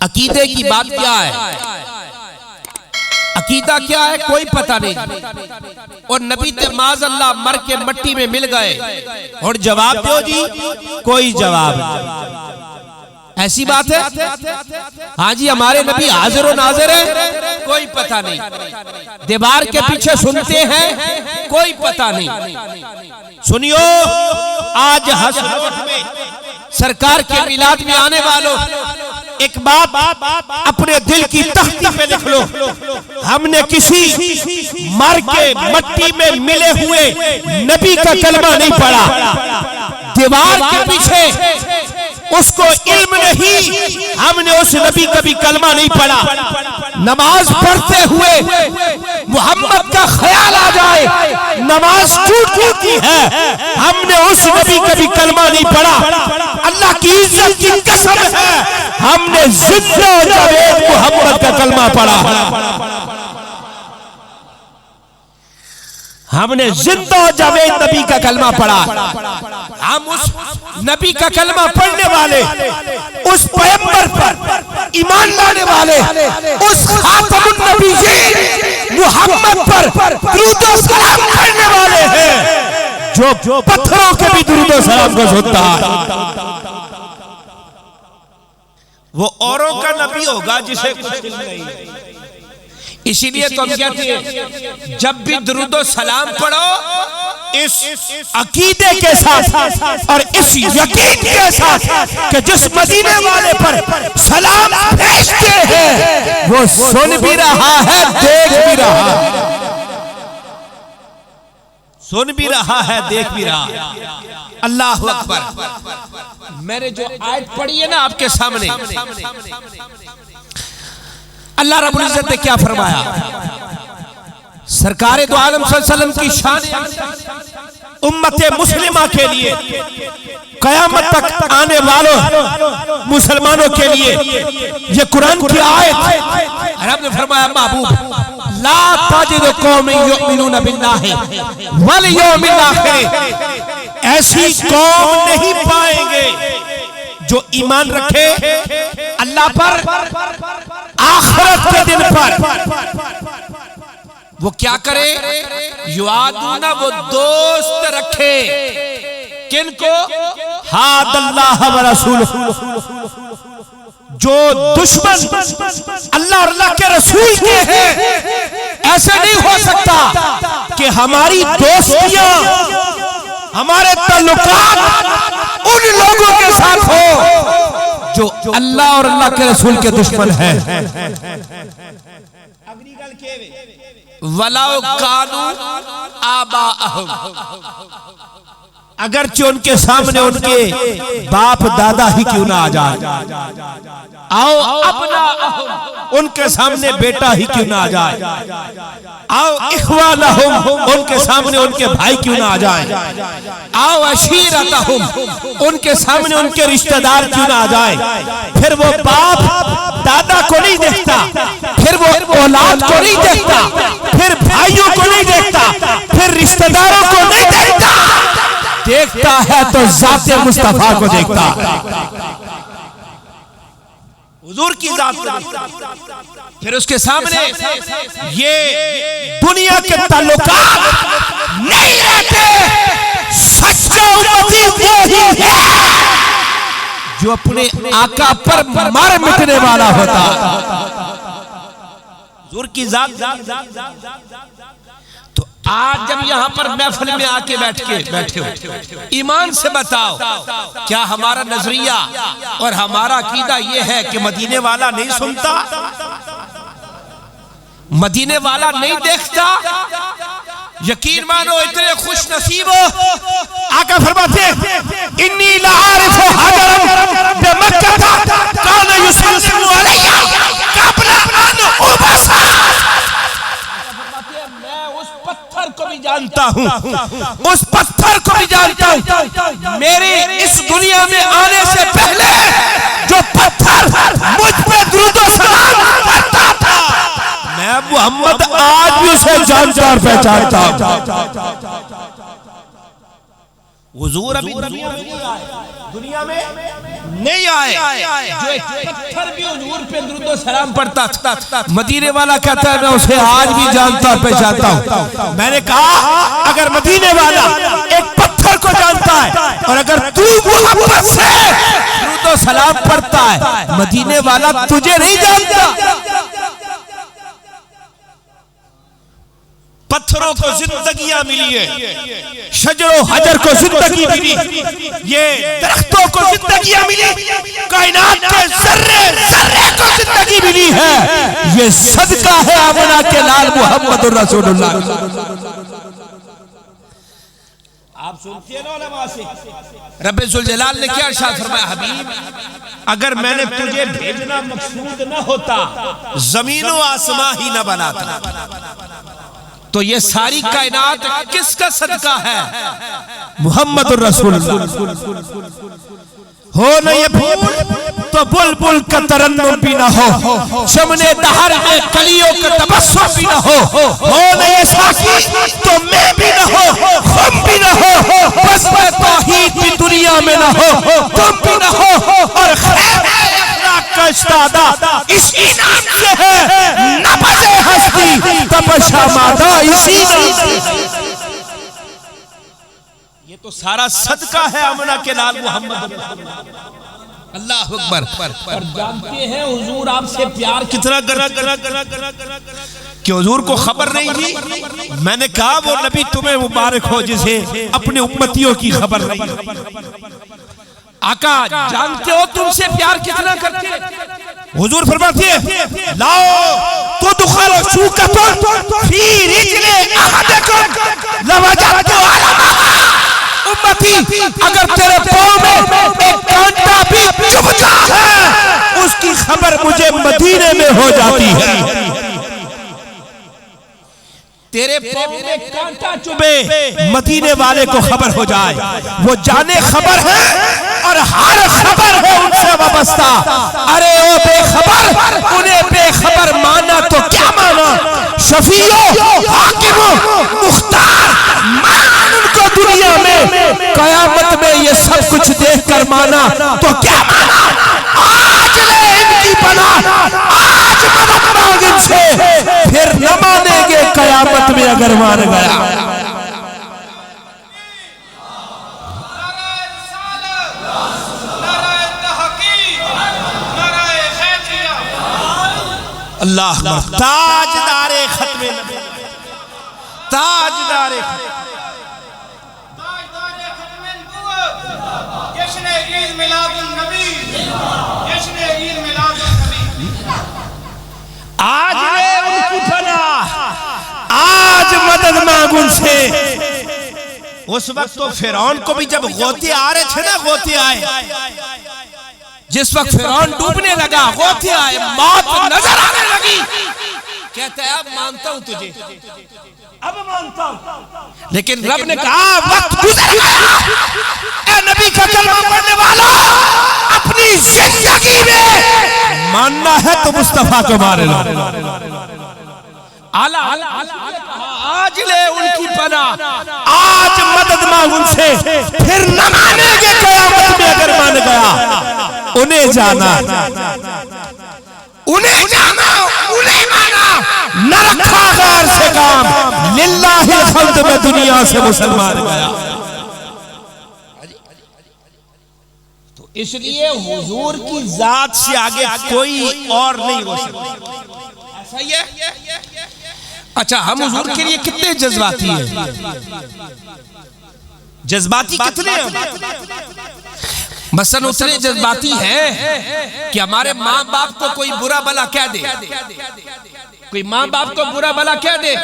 عقیدے کی بات کیا ہے؟ عقیدہ کیا ہے کوئی پتہ نہیں، اور نبی تے معاذ اللہ مر کے مٹی میں مل گئے اور جواب دو جی کوئی جواب نہیں۔ ایسی بات ہے؟ ہاں جی ہمارے نبی حاضر و ناظر ہے، کوئی پتہ نہیں۔ دیوار کے پیچھے سنتے ہیں، کوئی پتہ نہیں۔ سنیو، آج حسن میں سرکار کے میلاد میں آنے والوں ایک بات اپنے دل کی تختی پہ لکھ لو، ہم نے کسی مر کے مٹی میں ملے ہوئے نبی کا کلمہ نہیں پڑھا۔ دیوار کے پیچھے اس کو علم نہیں، ہم نے اس نبی کا بھی کلمہ نہیں پڑھا۔ نماز پڑھتے ہوئے محمد کا خیال آ جائے نماز ٹوٹ جاتی ہے، ہم نے اس نبی کا بھی کلمہ نہیں پڑھا۔ اللہ کی عزت کی قسم ہے ہم نے زندہ جاوید محمد کا کلمہ پڑھا، ہم نے زندہ جاوید نبی کا کلمہ پڑھا۔ ہم اس نبی کا کلمہ پڑھنے والے، اس پیغمبر پر ایمان لانے والے، اس خاتم النبیین محمد پر درود و سلام کرنے والے ہیں جو پتھروں کے بھی درود و سلام کو سنتا ہے۔ وہ اوروں کا نبی ہوگا جسے کچھ علم نہیں۔ اسی لیے تو ہم کہتے ہیں جب بھی درود و سلام پڑھو اس عقیدے کے ساتھ اور اس یقین کے ساتھ کہ جس مدینے والے پر سلام بھیجتے ہیں وہ سن بھی رہا ہے، دیکھ بھی رہا ہے، سن بھی رہا ہے، دیکھ بھی رہا ہے۔ اللہ اکبر۔ میں نے جو آیت پڑھی ہے نا آپ کے سامنے، اللہ رب العزت نے کیا فرمایا؟ سرکار دو عالم صلی اللہ علیہ وسلم کی شان امت مسلمہ کے لیے، قیامت تک آنے والوں مسلمانوں کے لیے یہ قرآن کی آیت، رب نے فرمایا محبوب لا تجد قوم یؤمنون باللہ والیوم الآخر، ایسی قوم نہیں پائیں گے جو ایمان رکھے اللہ پر، آخرت کے دن پر۔ وہ کیا کرے؟ یعادون، وہ دوست رکھے کن کو؟ حاد اللہ و رسول، جو دشمن اللہ اور اللہ کے رسول کے ہیں۔ ایسے نہیں ہو سکتا کہ ہماری دوستیاں، ہمارے تعلقات ان لوگوں کے ساتھ ہو جو اللہ اور اللہ کے رسول کے دشمن ہیں۔ وَلَوْ كَانُوا آبَاءَهُمْ، اگرچہ ان کے سامنے ان کے باپ دادا ہی کیوں نہ آ جائے، آؤ ابناءہم، ان کے سامنے بیٹا ہی کیوں نہ آ جائے، آؤ اخوانہم، ان کے سامنے ان کے بھائی کیوں نہ آ جائیں، آؤ عشیرتہم، ان کے سامنے ان کے رشتہ دار کیوں نہ آ جائیں۔ پھر وہ باپ دادا کو نہیں دیکھتا، پھر وہ اولاد کو نہیں دیکھتا، پھر بھائیوں کو نہیں دیکھتا، پھر رشتہ داروں کو نہیں دیکھتا، دیکھتا ہے تو ذات مصطفیٰ کو دیکھتا ہے، حضور کی ذات کو دیکھتا۔ پھر اس کے سامنے یہ دنیا کے تعلقات نہیں رہتے۔ سچا امتی وہی ہے جو اپنے آقا پر مر مٹنے والا ہوتا ہے، حضور کی ذات۔ تو آج جب یہاں پر محفل میں آ کے بیٹھے ہو، ایمان سے بتاؤ کیا ہمارا نظریہ اور ہمارا عقیدہ یہ ہے کہ مدینے والا نہیں سنتا، مدینے والا نہیں دیکھتا؟ یقین مانو اتنے خوش نصیب ہو، آقا فرماتے ہیں انی لعارف حجرا بمکہ کان یسلم علیہ قبل ان ابعث، میں اس پتھر کو بھی جانتا ہوں، اس پتھر کو بھی جانتا ہوں، میرے اس دنیا میں آنے سے پہلے جو پتھر مجھ پہ درود و سلام کرتا تھا، میں محمد آج بھی اسے جانتا اور پہچانتا ہوں۔ حضور ابھی دنیا میں نہیں آئے. جو ایک پتھر بھی حضور پہ درود و سلام پڑھتا تھا, مدینے والا کہتا ہے میں اسے آج بھی جانتا پہچانتا ہوں. میں نے کہا اگر مدینے والا ایک پتھر کو جانتا ہے اور اگر تو محبت سے درود و سلام پڑھتا ہے, مدینے والا تجھے نہیں جانتا. پتھروں کو زندگیاں ملی ہے, شجر و حجر کو زندگی ملی, یہ درختوں کو زندگیاں ملی, کائنات کے ذرے ذرے کو زندگی ملی ہے. یہ صدقہ ہے آمنہ کے لال محمد الرسول اللہ. آپ سنتے ہیں نا علماء سے, رب ذوالجلال نے کیا ارشاد فرمایا, حبیب اگر میں نے تجھے بھیجنا مقصود نہ ہوتا زمین و آسمان ہی نہ بناتا. تو یہ ساری کائنات کس کا صدقہ ہے؟ محمد الرسول اللہ. ہو نہ یہ پھول تو بلبل کا ترنم بھی نہ ہو, چمن دہر میں کلیوں کا تبسم بھی نہ ہو نہ یہ ساقی تو میں بھی نہ ہو, خم بھی نہ ہو, بس میں توحید بھی دنیا میں نہ ہو, تم بھی نہ ہو, اور خیر کا استادہ اسی نام سے ہے, نبض ہستی تبشا مادہ اسی نام سے. یہ تو سارا صدقہ ہے آمنہ کے لال محمد. اللہ اکبر. اور جانتے ہیں حضور آپ سے پیار کتنا کرنا کہ حضور کو خبر نہیں تھی. میں نے کہا وہ نبی تمہیں مبارک ہو جسے اپنے امتیوں کی خبر نہیں. آقا جانتے ہو تم سے پیار کتنا کرتے ہیں؟ حضور فرماتے ہیں لاؤ تو دخلو شوکتن فی رجل احدکم لوجدتو علمہا. امتی اگر تیرے پاؤں میں ایک کانٹا بھی چبھتا ہے اس کی خبر مجھے مدینے میں ہو جاتی ہے. تیرے پاؤں میں کانٹا چبھے مدینے والے کو خبر ہو جائے, وہ جانے خبر ہے اور ہر خبر ہے ان سے وابستہ. ارے او بے خبر, انہیں بے خبر مانا تو کیا مانا, شفیع حاکم مختار مان ان کو دنیا میں, قیامت میں یہ سب کچھ دیکھ کر مانا تو کیا مانا. آج لے ان کی پناہ, آج مدد مانگ ان سے, پھر نہ مانیں گے قیامت میں اگر مان گیا. اللہ تاجدار ختم نبی, تاجدار جشن عید میلاد النبی, جشن عید میلاد النبی. آج لے ان کی پناہ, آج مدد مانگ ان سے. اس وقت تو فرعون کو بھی جب غوطے آ رہے تھے نا, غوطے آئے, جس وقت فرعون ڈوبنے لگا غوطے آئے, موت نظر آنے لگی, کہتا ہے اب مانتا ہوں تجھے, اب مانتا ہوں. لیکن رب نے کہا وقت گزر گیا, اے نبی کا کلمہ پڑھنے والا اپنی زندگی میں ماننا ہے تو مصطفیٰ کو مارے لو. آج لے ان کی پناہ, آج مدد مانگ ان سے, پھر نہ مانیں گے قیامت میں اگر مان گیا. انہیں جانا, انہیں جانا, انہیں مانا, نہ رکھا غیر سے کام, للہ الحمد میں دنیا سے مسلمان گیا. تو اس لیے حضور کی ذات سے آگے کوئی اور نہیں ہو سکتا. ایسا ہی ہے. اچھا ہم حضور کے لیے کتنے جذباتی ہیں؟ جذباتی کتنے ہیں؟ مثلا اتنے جذباتی ہیں کہ ہمارے ماں باپ کو کوئی برا بلا کہہ دے, کوئی ماں باپ کو برا بلا کہہ دے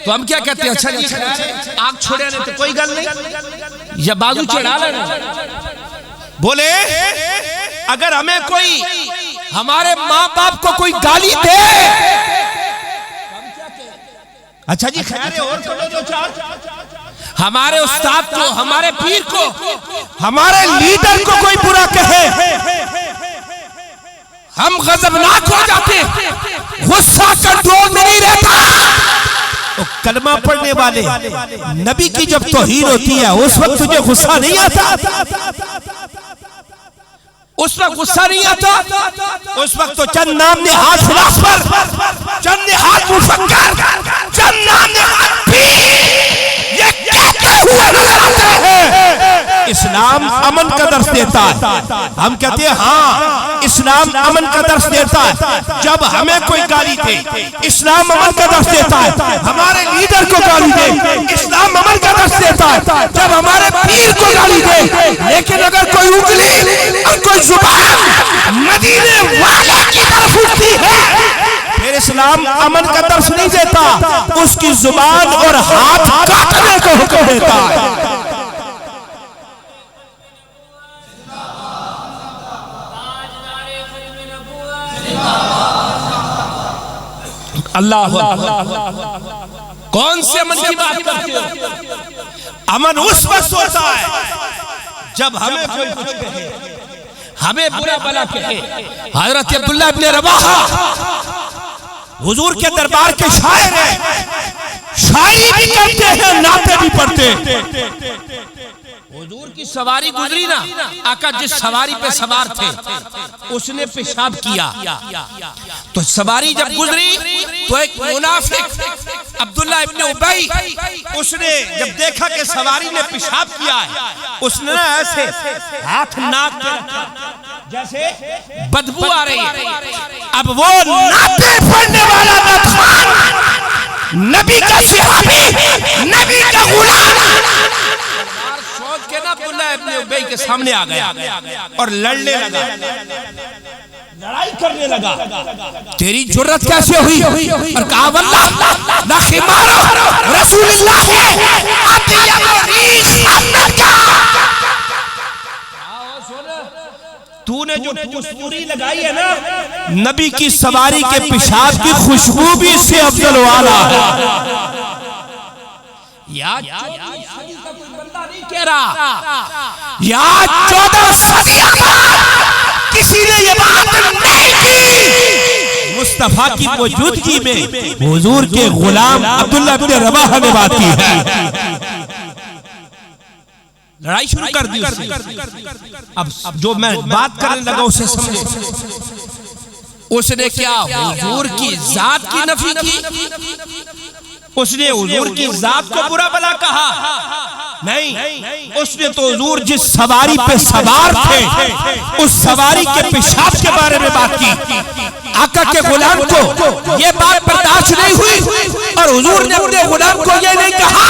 تو ہم کیا کہتے ہیں, اچھا جی آنکھ چھوڑے نہیں تو کوئی گل نہیں, یا بازو چڑھا لینا. بولے اگر ہمیں کوئی, ہمارے ماں باپ کو کوئی گالی دے, اچھا جی خیر اور کرو دو چار, ہمارے استاد کو, ہمارے پیر کو, ہمارے لیڈر کو کوئی برا کہے, ہم غضبناک ہو جاتے, غصہ کنٹرول میں نہیں رہتا. کلمہ پڑھنے والے نبی کی جب توہین ہوتی ہے اس وقت تجھے غصہ نہیں آتا؟ اس وقت غصہ نہیں آتا؟ اس وقت تو چند نام نہاد فلاسفر، چند نہاد مفکر، چند نام نہاد پیر یہ کہتے ہوئے نظر آتے ہیں اسلام امن کا درس دیتا ہے۔ ہم کہتے ہیں ہاں اسلام امن کا درس دیتا ہے، جب ہمیں کوئی گالی دے اسلام امن کا درس دیتا ہے، ہمارے لیڈر کو گالی دے اسلام امن کا درس دیتا ہے، جب ہمارے پیر کو گالی دے، لیکن اگر کوئی انگلی اور کوئی زبان مدینے والے کی طرف اٹھتی ہے پھر اسلام امن کا درس نہیں دیتا، اس کی زبان اور ہاتھ کاٹنے کو حکم دیتا ہے۔ اللہ کون سے امن کی بات کرتے ہو؟ امن اس وقت ہوتا ہے جب ہمیں کوئی کچھ کہے، ہمیں برا بلا کہے۔ حضرت عبداللہ ابن رواحہ حضور کے دربار کے شاعر ہیں، شاعری بھی کرتے ہیں نعتیں بھی پڑھتے ہیں۔ حضور کی سواری گزری نا، آقا جس سواری پہ سوار تھے اس نے پیشاب کیا، تو سواری جب گزری تو ایک منافق عبداللہ ابن ابی اس نے جب دیکھا کہ سواری نے پیشاب کیا ہے، اس نے ایسے ہاتھ ناک پہ رکھا جیسے بدبو آ رہی ہے۔ اب وہ نعتیں پڑھنے والا نعتخوان نبی کا صحابی نبی کا غلام سوچ کے نا عبداللہ ابن ابی کے سامنے آ گیا اور لڑنے لگا، لڑائی کرنے لگا۔ تیری جرت کیسے ہوئی؟ اور کہا واللہ لا خمار رسول اللہ اطیب ریح امریکہ، تو نے جو پوری لگائی ہے نا نبی کی سواری کے پیشاب کی خوشبو بھی اس سے افضل والا ہے۔ یا 14 صدی کا کوئی بندہ نہیں کہہ رہا، یا 14 صدی کسی نے یہ بات نہیں کی۔ مصطفیٰ کی موجودگی میں حضور کے غلام عبداللہ ابن رواحہ نے بات کی ہے، لڑائی شروع کر دی اس نے۔ اب جو میں بات کرنے لگا اسے سمجھے، اس نے کیا حضور کی ذات کی نفی کی؟ اس نے حضور کی ذات کو برا بلا کہا؟ نہیں، اس نے تو حضور جس سواری پہ سوار تھے اس سواری کے پیشاب کے بارے میں بات کی۔ آقا کے غلام کو یہ بات برداشت نہیں ہوئی اور حضور نے اپنے غلام کو یہ نہیں کہا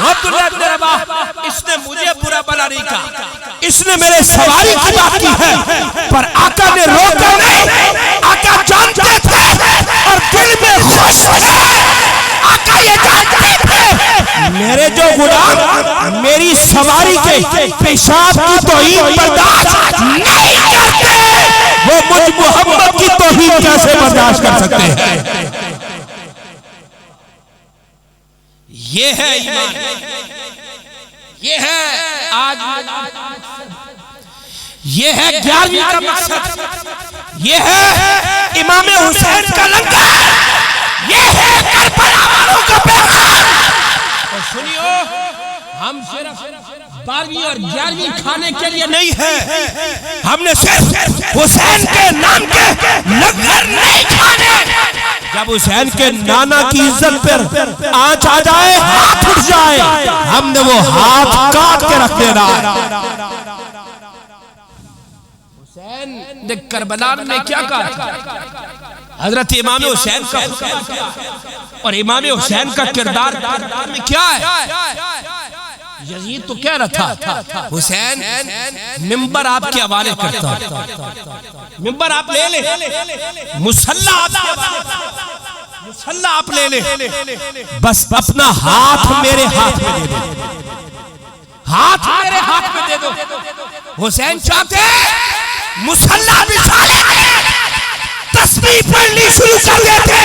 عبداللہ ابن رواحہ اس نے مجھے برا بلا نہیں کہا، اس نے میرے سواری کی بات کی ہے، پر آقا نے روکا نہیں۔ آقا جانتے تھے اور دل میں خوش تھے، آقا یہ جانتے تھے میرے جو غلام میری سواری کے پیشاب کی توہین برداشت نہیں کرتے، وہ مجھ محمد کی توہین کیسے برداشت کر سکتے ہیں؟ یہ ہے ایمان، یہ ہے آج یہ ہے 11ویں کا مقصد، یہ ہے امام حسین کا لنگر، یہ ہے کربلا والوں کا پیغام۔ اور سنیو، ہم صرف 12ویں اور 11ویں کھانے کے لیے نہیں ہے، ہم نے صرف حسین کے نام کے لنگر نہیں کھانے۔ جب حسین کے نانا کی عزت پر آنچ آ جائے، ہاتھ اٹھ جائے، ہم نے وہ ہاتھ کاٹ کے رکھ دینا۔ حسین نے کربلا میں کیا کہا؟ حضرت امام حسین کا اور امام حسین کا کردار میں کیا ہے؟ یزید تو کہہ رہا تھا حسین منبر آپ کے حوالے کرتا، منبر آپ لے لیں، مصلی آپ لے لیں، بس اپنا ہاتھ میرے ہاتھ میں دے دو، ہاتھ میرے ہاتھ میں دے دو۔ حسین چاہتے مصلی بچھا لے، تسبیح پڑھنی شروع کر دیتے،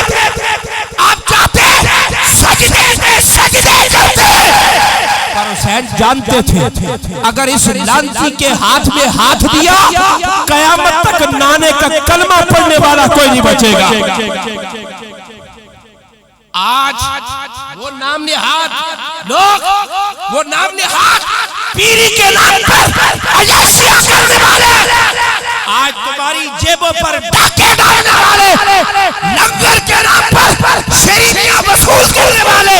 آپ چاہتے سجدے میں سجدے کرتے، پر حسین جانتے تھے اگر اس لعنتی کے ہاتھ میں ہاتھ دیا قیامت تک نانے کا کلمہ پڑھنے والا کوئی نہیں بچے گا۔ آج وہ نام نہاد لوگ، وہ نام نہاد پیری کے نام پر عیاشیاں کرنے والے، آج تمہاری جیبوں پر ڈاکے ڈالنے والے، لنگر کے نام پر شیریاں وصول کرنے والے،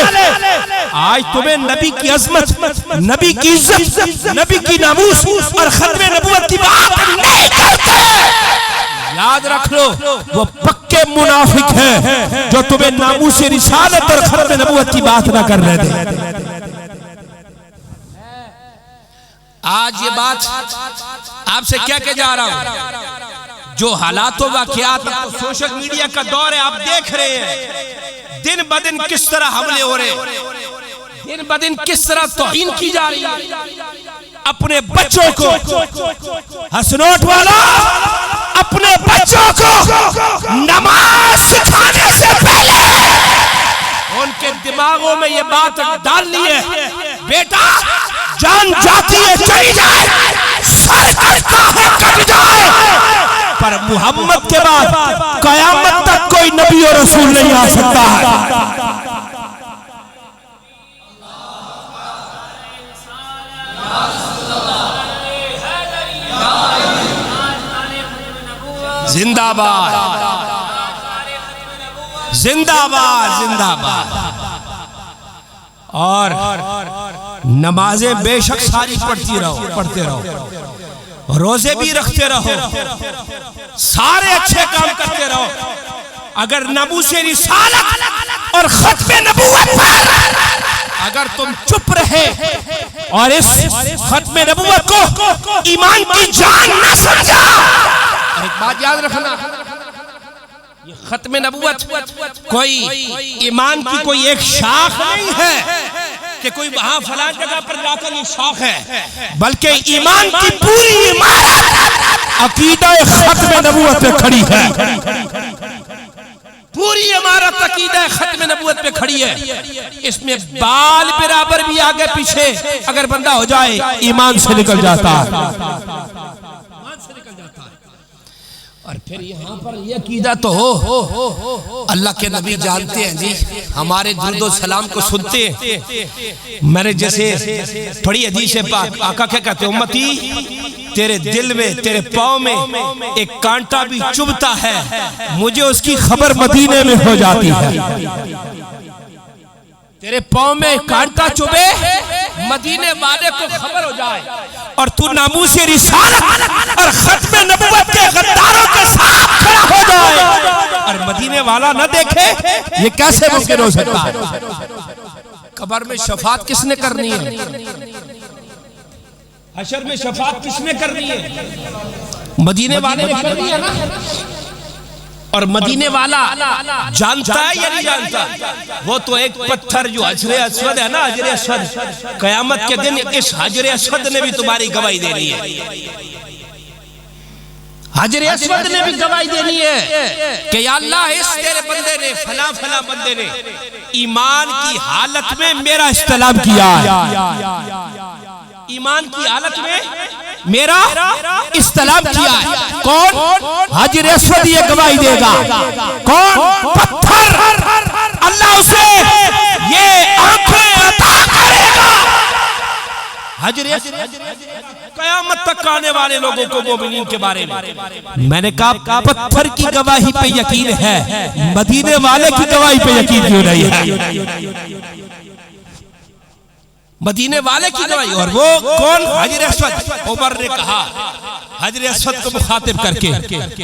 آج تمہیں نبی کی عظمت، نبی کی عزت، نبی کی ناموس اور ختم نبوت کی بات نہیں کرتے۔ یاد رکھ لو وہ پکے منافق ہیں جو تمہیں ناموس رسالت اور ختم نبوت کی بات نہ کرنے دیں۔ آج یہ بات آپ سے کیا کہ جا رہا ہوں، جو حالات و واقعات سوشل میڈیا کا دور ہے آپ دیکھ رہے ہیں، دن بدن کس طرح حملے ہو رہے ہیں، دن بدن کس طرح توہین کی جا رہی ہے۔ اپنے بچوں کو حسنوٹ والا اپنے بچوں کو نماز سکھانے سے پہلے ان کے دماغوں میں یہ بات ڈال لی ہے، بیٹا جان جاتی ہے چلی جائے، سر کٹتا ہے کٹ جائے، پر محمد کے بعد قیامت تک کوئی نبی اور رسول نہیں آ سکتا ہے۔ زندہ باد، زندہ باد، زندہ باد۔ اور نمازیں بے شک ساری پڑھتے رہو، روزے بھی رکھتے رہو، سارے اچھے کام کرتے رہو۔ اگر ناموس رسالت اور ختم نبوت پر اگر تم چپ رہے اور اس ختم نبوت کو ایمان کی جان نہ سمجھا، ایک بات یاد رکھنا، یہ ختم نبوت کوئی ایمان کی کوئی ایک شاخ نہیں ہے کہ کوئی وہاں فلاں جگہ پر جا کر یہ شاخ ہے، بلکہ ایمان کی پوری عمارت عقیدہ ختم نبوت پہ کھڑی ہے، پوری عمارت عقیدہ ختم نبوت پہ کھڑی ہے۔ اس میں بال برابر بھی آگے پیچھے اگر بندہ ہو جائے ایمان سے نکل جاتا ہے۔ اور پھر یہاں پر یہ عقیدہ تو ہو، اللہ کے نبی جانتے ہیں جی، ہمارے درود و سلام کو سنتے ہیں، میرے جیسے پڑھی حدیث پاک، آقا کیا کہتے ہیں، امتی تیرے دل میں، تیرے پاؤں میں ایک کانٹا بھی چبھتا ہے، مجھے اس کی خبر مدینے میں ہو جاتی ہے۔ تیرے پاؤں میں کانٹا چبھے، مدینے والے کو خبر ہو جائے، اور تو ناموس رسالت اور ختم نبوت کے غداروں کے ساتھ کھڑا ہو جائے اور مدینے والا نہ دیکھے، یہ کیسے ممکن ہو سکتا ہے؟ قبر میں شفاعت کس نے کرنی ہے؟ حشر میں شفاعت کس نے کرنی ہے؟ مدینے والے نے کرنی ہے نا۔ اور مدینے والا جانتا ہے یا نہیں جانتا؟ وہ تو ایک پتھر جو حجر اسود ہے نا، حجر اسود، قیامت کے دن اس حجر اسود نے بھی تمہاری گواہی دینی ہے، حجر اسود نے بھی گواہی دینی ہے کہ یا اللہ اس تیرے بندے نے، فلاں فلاں بندے نے ایمان کی حالت میں میرا استلام کیا ہے، ایمان کی حالت میں میرا استلام کیا ہے۔ کون؟ حجر اسود یہ گواہی دے گا۔ کون؟ پتھر، اللہ اسے یہ آنکھیں عطا کرے گا۔ حجر اسود قیامت تک آنے والے لوگوں کو مومنین کے بارے میں نے کہا پتھر کی گواہی پہ یقین ہے، مدینے والے کی گواہی پہ یقین کیوں نہیں ہے؟ مدینے والے کی گواہی، اور وہ کون؟ حجر اسود۔ عمر نے کہا حجر اسود کو مخاطب کر کے،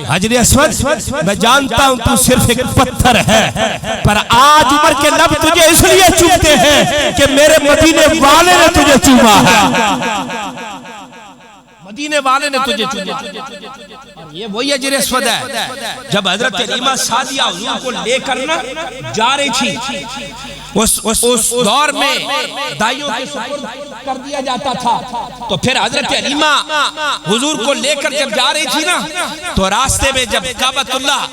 حجر اسود میں جانتا ہوں تو صرف ایک پتھر ہے، پر آج عمر کے لب تجھے اس لیے چومتے ہیں کہ میرے مدینے والے نے تجھے چوما ہے، مدینے والے نے تجھے چوما۔ یہ وہی حجر اسود ہے جب حضرت علیمہ سعدیہ حضور کو لے کر جا رہی تھی، اس دور میں دائیوں کے سپرد کر دیا جاتا تھا، تو پھر حضرت علیمہ حضور کو لے کر جب جا رہی تھی نا، تو راستے میں جب کعبۃ اللہ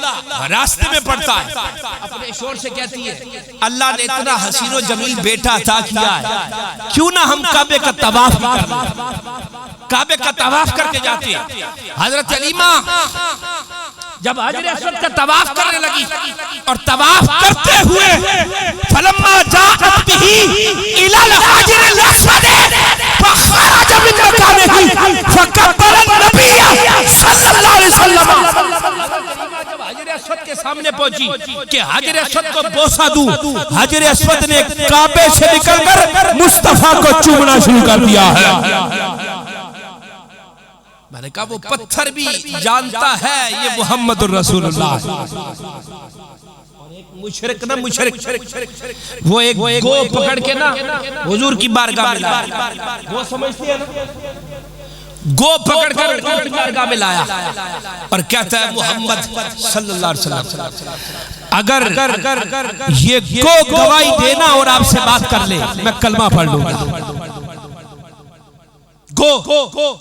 راستے میں پڑتا ہے، اپنے شور سے کہتی ہے اللہ نے اتنا حسین و جمیل بیٹا عطا کیا ہے، کیوں نہ ہم کعبے کا طواف کر لیں، کعبے کا طواف کر کے جاتے ہیں۔ حضرت علیمہ جب حجر اسود کا طواف کرنے لگی اور طواف کرتے ہوئے فلما جاءت به الى الحجر الاسود فخرج من مكانه فكبر النبي صلی اللہ علیہ وسلم. جب حجر اسود کے سامنے پہنچی کہ حجر اسود کو بوسہ دوں، حجر اسود نے کعبے سے نکل کر مصطفیٰ کو چومنا شروع کر دیا ہے. میں نے کہا وہ پتھر بھی جانتا ہے یہ محمد الرسول اللہ. مشرک نا مشرک وہ ایک گو پکڑ کے نا حضور کی بارگاہ میں لایا. وہ سمجھتے ہیں نا گو پکڑ کر حضور کی بارگاہ میں لایا اور کہتا ہے محمد صلی اللہ علیہ وسلم اگر یہ گو گواہی دینا اور آپ سے بات کر لے میں کلمہ پڑھ لوں گا. گو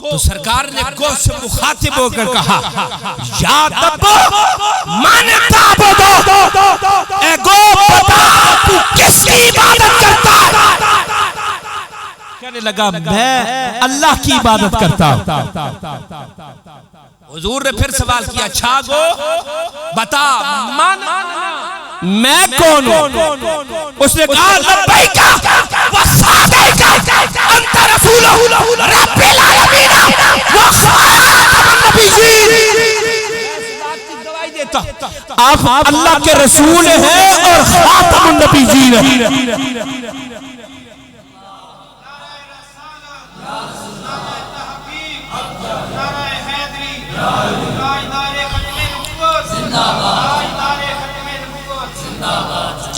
تو سرکار نے گو سے مخاطب ہو کر کہا یا تبو من تعبدو، اے گو بتا تو کس کی عبادت کرتا ہے؟ کہنے لگا میں اللہ کی عبادت کرتا ہوں. حضور نے پھر سوال کیا اچھا گو بتا میں کون ہوں؟ اس نے کہا لبیک و سعدیک انت رسول رب العالمین و خاتم النبیین. آپ اللہ کے رسول ہیں اور خاتم النبیین ہیں.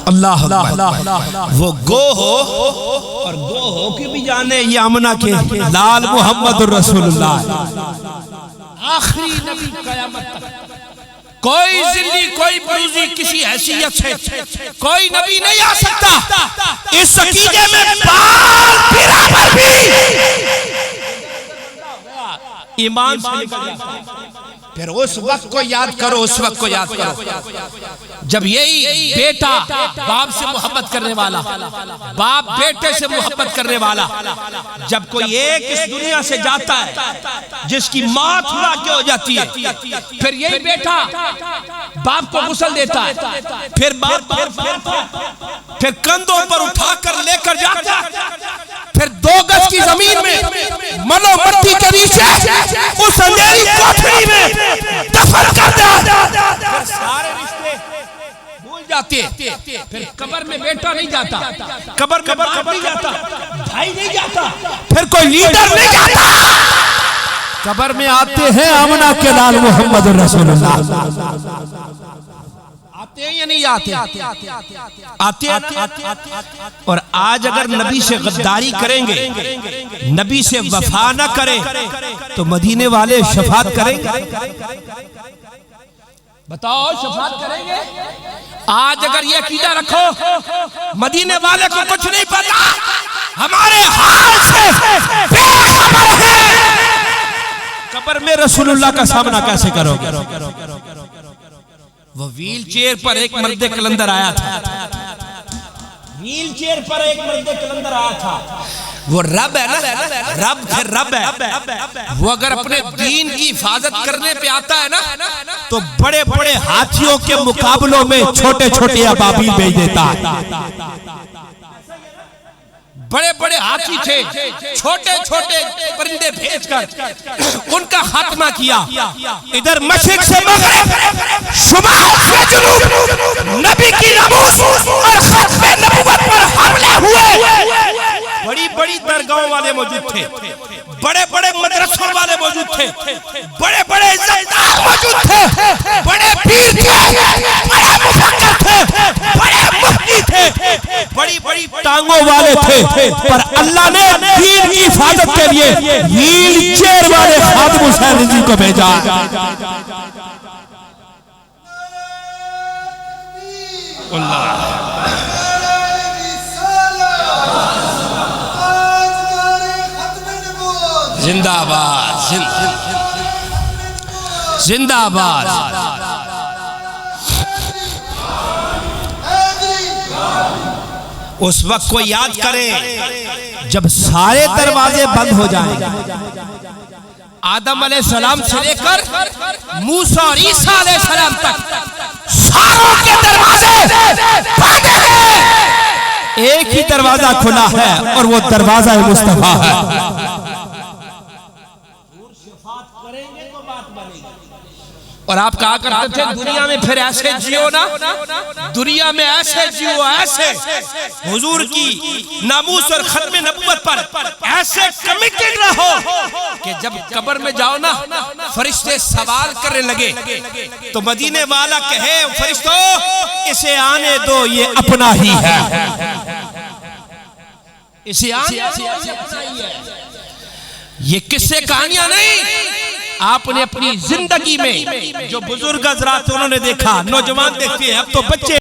اللہ وہ گو ہو اور گو ہو کے بھی جانے یہ آمنہ کے لال محمد الرسول اللہ آخری نبی قیامت تک کوئی ذلی کوئی بروزی کسی حیثیت سے کوئی نبی نہیں آ سکتا. اس عقیدے میں بال برابر بھی ایمان سے نکل جاتا ہے. پھر اس وقت کو یاد کرو، اس وقت کو یاد کرو جب یہی بیٹا باپ سے محبت کرنے والا، باپ بیٹے سے محبت کرنے والا، جب کوئی ایک اس دنیا سے جاتا ہے جس کی موت ہوا کے ہو جاتی ہے، پھر یہی بیٹا باپ کو غسل دیتا ہے، پھر باپ پھر کندھوں پر اٹھا کر لے کر جاتا ہے، پھر 2 گز کی زمین میں منو مٹی کے نیچے اس اندھیری کوٹھری میں دفن کر دیا. سارے رشتے بھول جاتے ہیں. پھر قبر میں بیٹا نہیں جاتا، قبر میں باپ نہیں جاتا، بھائی نہیں جاتا، پھر کوئی لیڈر نہیں جاتا. قبر میں آتے ہیں آمنہ کے لال محمد الرسول اللہ. آتے ہیں یا نہیں آتے؟ آتے ہیں. اور آج اگر نبی سے غداری کریں گے، نبی سے وفا نہ کریں تو مدینے والے شفاعت کریں گے؟ بتاؤ شفاعت کریں گے؟ آج اگر یہ عقیدہ رکھو مدینے والے کو کچھ نہیں پتا، ہمارے حال سے بے خبر ہے، قبر میں رسول اللہ کا سامنا کیسے کرو گے؟ وہ ویل چیئر پر ایک مرد کلندر آیا تھا، ویل چیئر پر ایک مرد کلندر آیا تھا. وہ رب ہے نا، رب پھر رب ہے. وہ اگر اپنے دین کی حفاظت کرنے پہ آتا ہے نا تو بڑے بڑے ہاتھیوں کے مقابلوں میں چھوٹے چھوٹے ابابیل بھیج دیتا ہے. بڑے بڑے ہاتھی تھے، چھوٹے چھوٹے پرندے بھیج کر ان کا خاتمہ کیا. ادھر مشرق سے مغرب، شمال سے جنوب نبی کی ناموس اور ختم نبوت پر حملے ہوئے. بڑی بڑی درگاہوں والے موجود تھے، بڑے بڑے مدرسوں والے موجود تھے، بڑے بڑے عزتدار موجود تھے، بڑے پیر تھے، بڑے مفکر تھے، بڑے مفتی تھے، بڑی بڑی ٹانگوں والے تھے. پر اللہ نے دین کی حفاظت کے لیے ویل چیئر والے خادم حسین رضی کو بھیجا. زندہ آباد، زندہ آباد. اس وقت کو یاد کریں جب سارے دروازے بند ہو جائیں، آدم علیہ السلام سے لے کر موسیٰ اور عیسیٰ علیہ السلام تک ساروں کے دروازے بندے ہیں، ایک ہی دروازہ کھلا ہے اور وہ دروازہ مصطفیٰ ہے۔ اور آپ کہا کرتے تھے دنیا میں پھر ایسے جیو نا، دنیا میں ایسے جیو، ایسے حضور کی ناموس اور ختم نبوت پر ایسے کمیٹڈ رہو کہ جب قبر میں جاؤ نا فرشتے سوال کرنے لگے تو مدینے والا کہے فرشتوں اسے آنے دو یہ اپنا ہی ہے، اسے آنے دو، یہ قصے کہانیاں نہیں۔ آپ نے اپنی زندگی میں جو بزرگ حضرات انہوں نے دیکھا، نوجوان دیکھتے ہیں، اب تو بچے